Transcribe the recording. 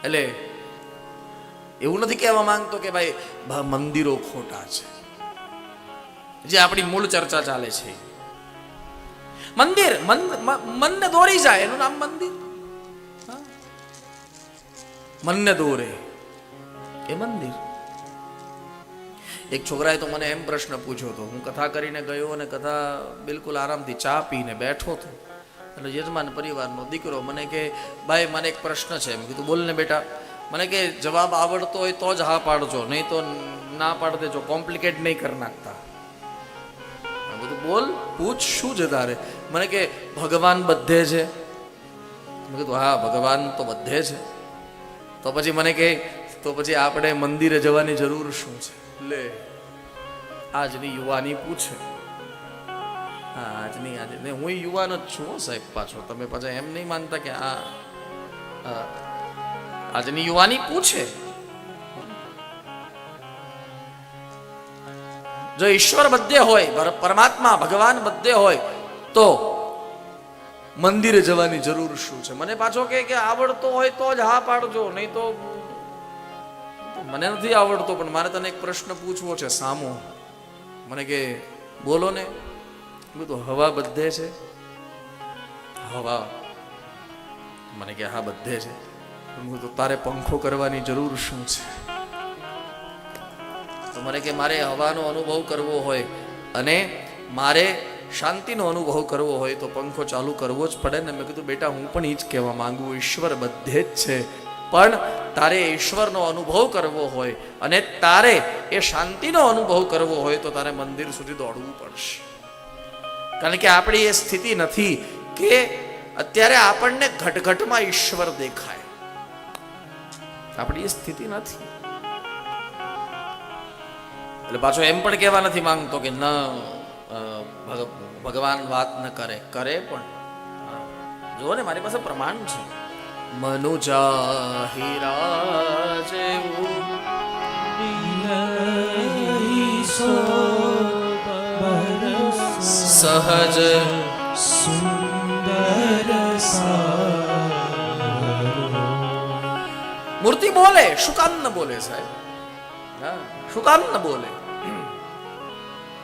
એટલે એવું નથી કહેવા માંગતો કે ભાઈ મંદિરો ખોટા છે, જે આપણી મૂળ ચર્ચા ચાલે છે. મંદિર મનને દોરી જાય એનું નામ મંદિર. મનને દોરે એ મંદિર. એક છોકરાએ તો મને એમ પ્રશ્ન પૂછ્યો હતો, હું કથા કરીને ગયો અને કથા બિલકુલ આરામથી ચા પીને બેઠો હતો, એટલે યજમાન પરિવારનો દીકરો મને કે ભાઈ મને એક પ્રશ્ન છે. મેં કીધું બોલ ને બેટા. મને કે જવાબ આવડતો હોય તો જ હા પાડજો, નહીં તો ના પાડ દેજો, કોમ્પ્લિકેટ નહીં કરી નાખતા. મેં કીધું બોલ, પૂછ, શું છે તારે? મને કે ભગવાન બધે છે. મેં કીધું હા ભગવાન તો બધે છે. તો પછી મને કે તો પછી આપણે મંદિરે જવાની જરૂર શું છે? લે, આજની યુવાની પૂછે. હા આજની હું યુવાન જ છું સાહેબ. પાછો તમે પાછા એમ નહીં માનતા કે આજની યુવાની પૂછે. જો ઈશ્વર બધે હોય, પરમાત્મા ભગવાન બધે હોય, તો મંદિરે જવાની જરૂર શું છે? મને પાછો કે આવડતો હોય તો જ હા પાડજો, નહીં તો મને નથી આવડતો પણ મારે તને એક પ્રશ્ન પૂછવો છે સામો. મને કે બોલો ને. બધું હવા બધે છે? હવા. મને કે હા બધે છે. તો તારે પંખો કરવાની જરૂર શું છે? તો મને કે મારે હવાનો અનુભવ કરવો હોય અને મારે શાંતિનો અનુભવ કરવો હોય તો પંખો ચાલુ કરવો જ પડે ને. મેં કીધું બેટા હું પણ એ જ કહેવા માંગુ, ઈશ્વર બધે જ છે, પણ તારે ઈશ્વરનો અનુભવ કરવો હોય અને તારે એ શાંતિનો અનુભવ કરવો હોય તો તારે મંદિર સુધી દોડવું પડશે. કારણ કે આપણી એ સ્થિતિ નથી કે અત્યારે આપણને ઘટઘટમાં ઈશ્વર દેખાય. આપણી એ સ્થિતિ નથી. એટલે પાછો એમ પણ કહેવા નથી માંગતો કે ન ભગવાન વાત ન કરે, કરે પણ. જુઓ ને મારી પાસે પ્રમાણ છે. મનુજા જેવું સહજ સુંદર મૂર્તિ બોલે, શું કામ ન બોલે સાહેબ? શું કામ ન બોલે?